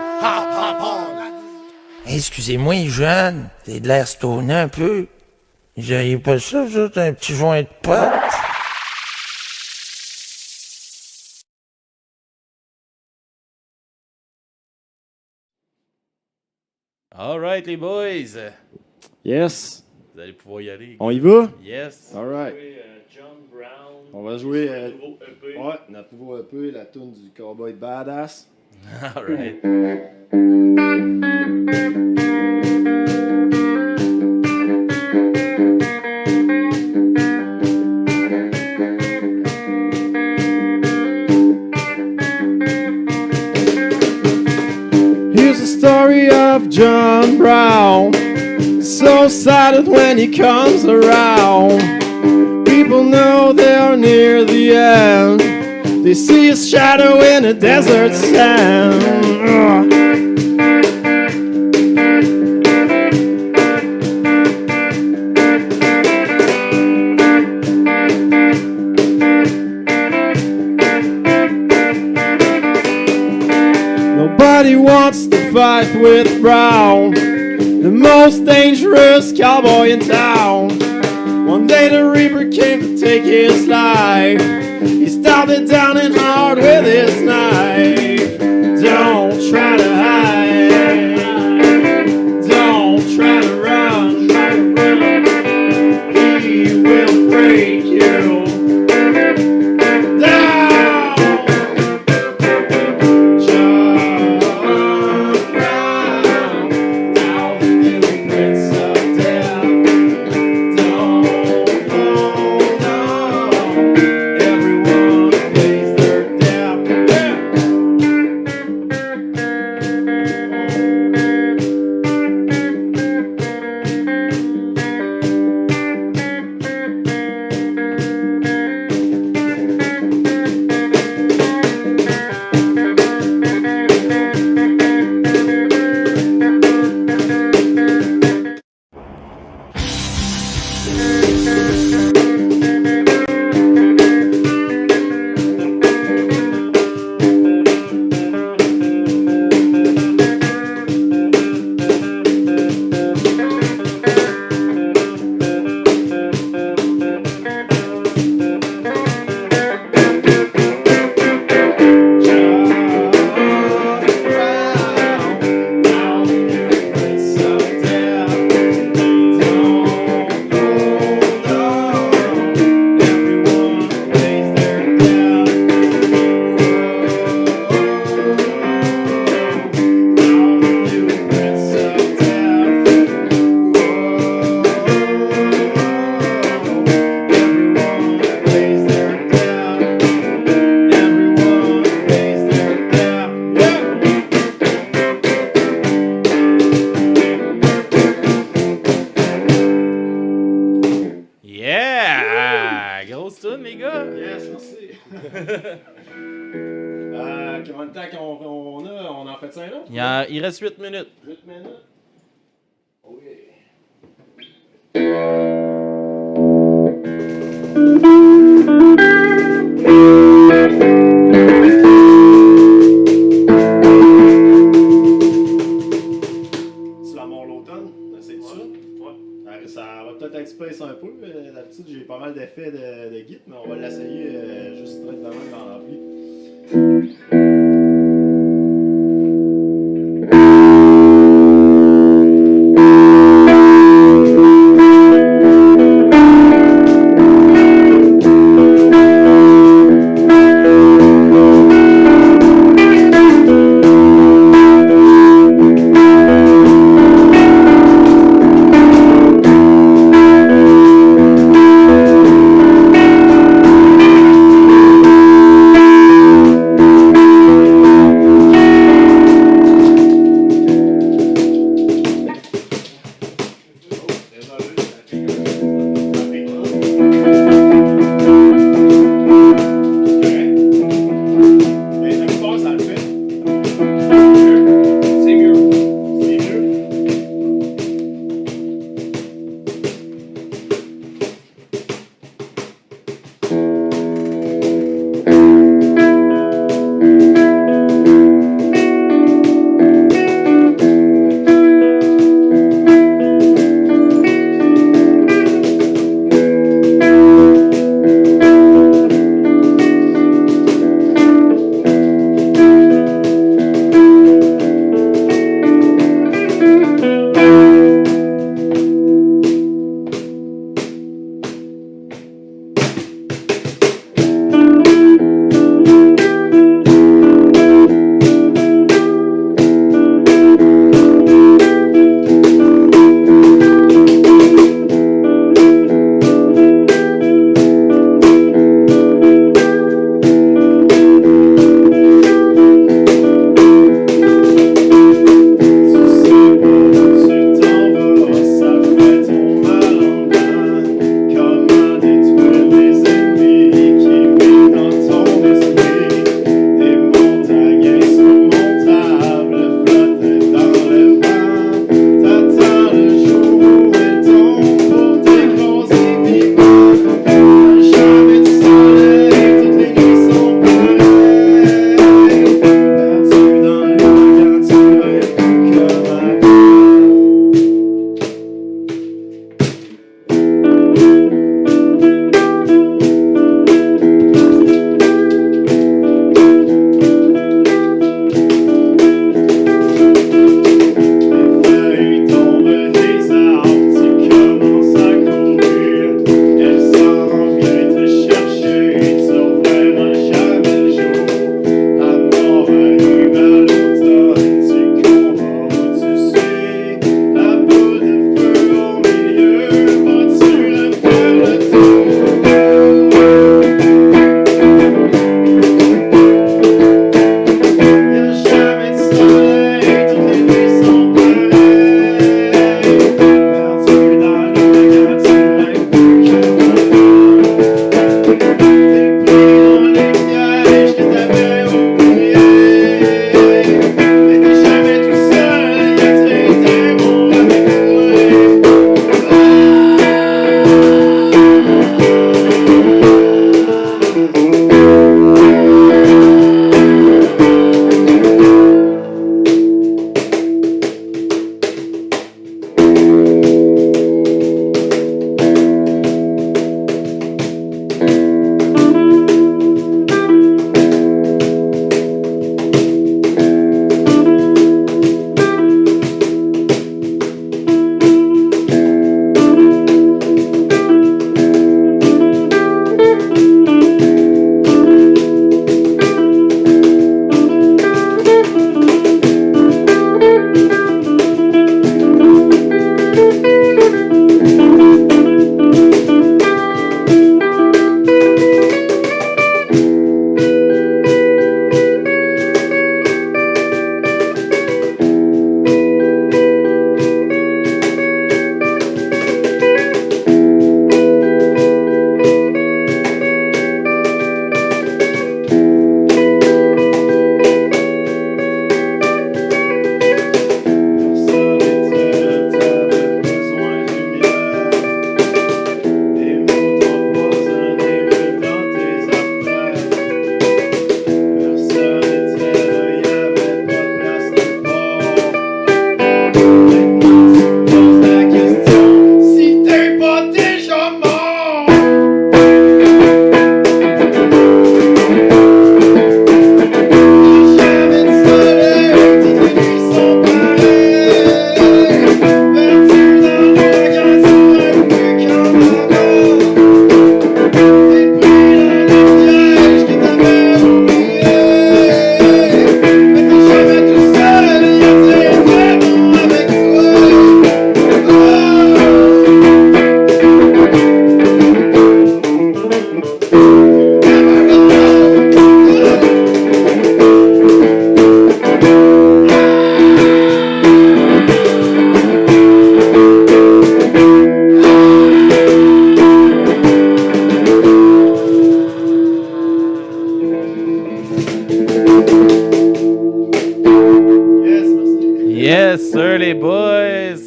G: Excusez-moi, jeune, j'ai de l'air stoné un peu. J'avais pas ça, juste un petit joint de pote.
A: Alright, les boys.
B: Yes.
A: Vous allez pouvoir y aller.
B: On y va?
A: Yes.
B: Alright.
D: John Brown.
B: On va jouer
D: nouveau EP.
B: ouais, notre nouveau EP, la tune du Cowboy Badass.
A: Alright.
H: Here's the story of John Brown. So sad when he comes around. People know they are near the end. They see his shadow in a desert sand. Nobody wants to fight with Brown, the most dangerous cowboy in town. One day the Reaper came to take his life. He started down and hard with his knife. Don't try to hide, don't try to run. He will break you down. John Brown, now the illness of death. Don't
A: Yeah! Grosse tune, les gars.
B: Yes, merci. Combien de temps qu'on a? On en fait 5 autres?
A: Il reste 8 minutes.
B: 8 minutes? Oh yeah. C'est la mort l'automne? C'est ça? Ouais. Ça va peut-être être space un peu. D'habitude, j'ai pas mal d'effets de Git, mais on va l'essayer juste très dans l'ampli.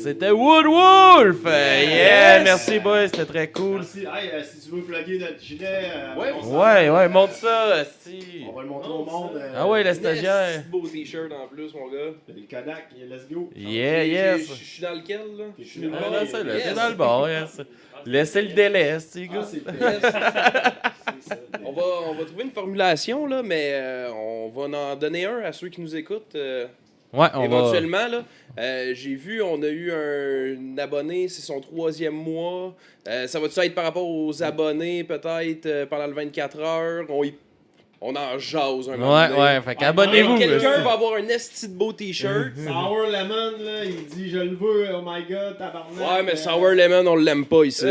A: c'était Woodwolf! Yeah, merci, boy, c'était très cool.
B: Merci. Hey, si tu veux plugger notre gilet...
A: ouais, montre ça, si.
B: On va le montrer au monde.
A: Ah ouais, le stagiaire.
C: Beau t-shirt en plus, mon gars.
B: Le Kodak, let's go.
A: Yeah, yes.
C: Je suis dans lequel, là?
B: Je suis dans
A: là, t'es dans le bar, yes. Laissez le délai, c'est gars.
C: On va trouver une formulation, là, mais on va en donner un à ceux qui nous écoutent.
A: Ouais, on
C: éventuellement, là. J'ai vu, on a eu un abonné, c'est son 3e mois. Ça va-tu être par rapport aux abonnés, peut-être, pendant le 24 heures? On en jase un moment donné.
A: Ouais, fait qu'abonnez-vous.
C: Quelqu'un va avoir un esti de beau t-shirt.
B: Sour Lemon, là, il dit « Je le veux, oh my god, tabarnak. »
C: Ouais, mais Sour Lemon, on l'aime pas ici.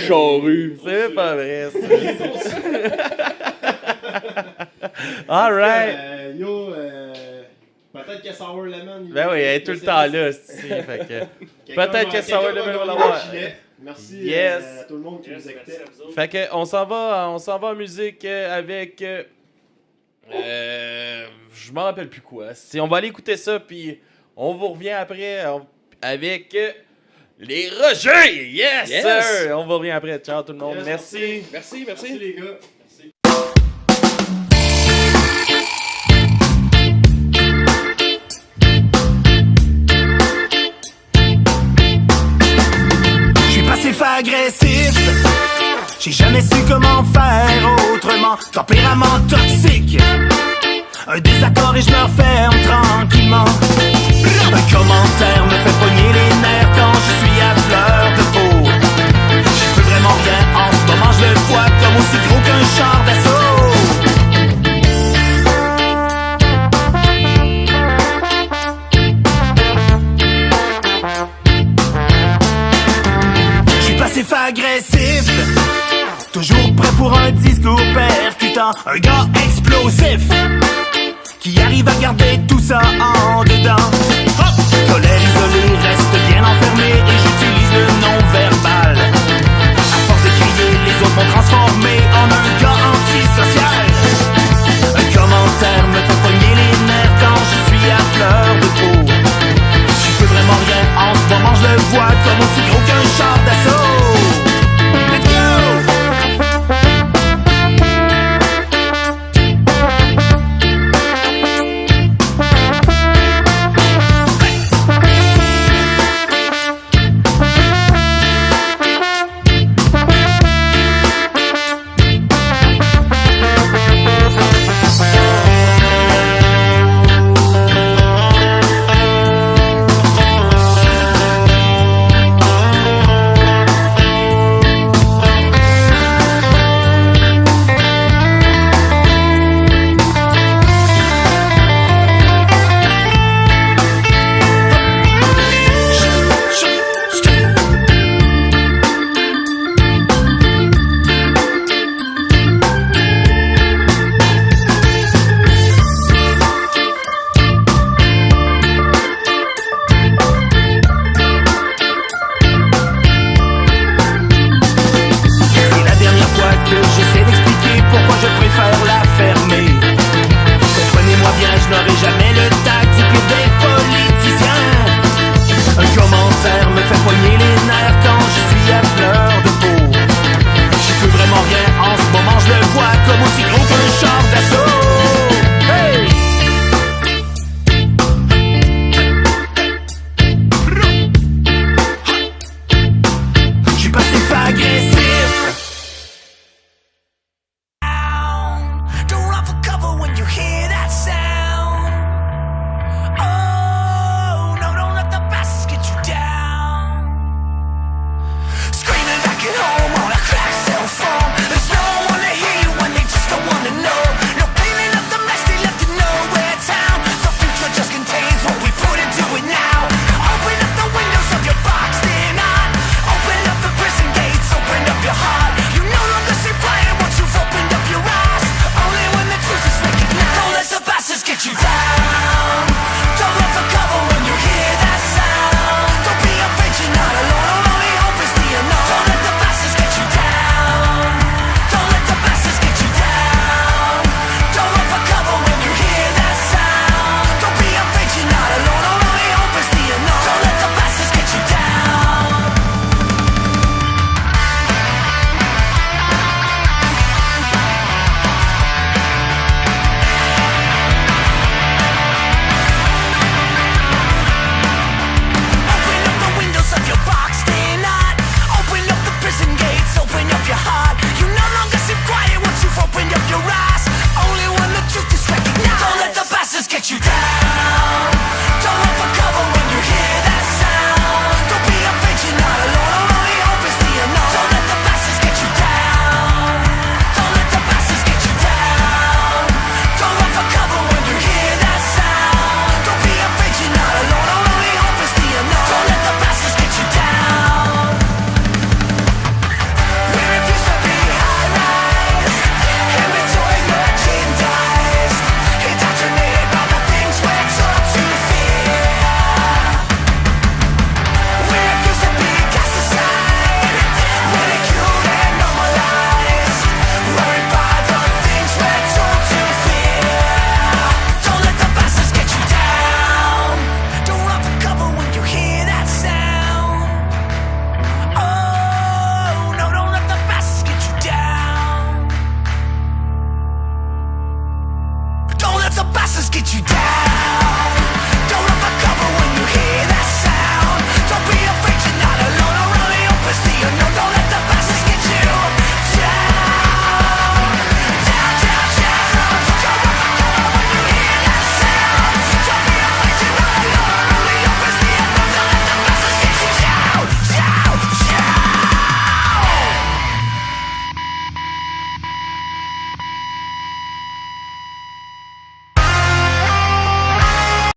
C: Charrue.
A: C'est pas vrai, ça. Alright.
B: Peut-être que Sour Lemon...
A: Ben oui, elle est tout le temps là, fait que... Peut-être que Sour Lemon va l'avoir.
B: Merci à tout le monde qui nous écoutait.
A: Fait que on s'en va en musique avec je m'en rappelle plus quoi. On va aller écouter ça puis on vous revient après avec les Rejets. Yes sir. On vous revient après. Ciao tout le monde. Merci.
C: Merci
B: les gars.
E: Agressif, j'ai jamais su comment faire autrement. Tempérament toxique, un désaccord et je me referme tranquillement. Un commentaire me fait pogner les nerfs quand je suis à fleur de peau. Je peux vraiment rien en ce moment, je le vois comme aussi gros qu'un char d'assaut. Agressif, toujours prêt pour un discours percutant, un gars explosif qui arrive à garder tout ça en dedans. Hop! Colère isolée, reste bien enfermé et j'utilise le non-verbal.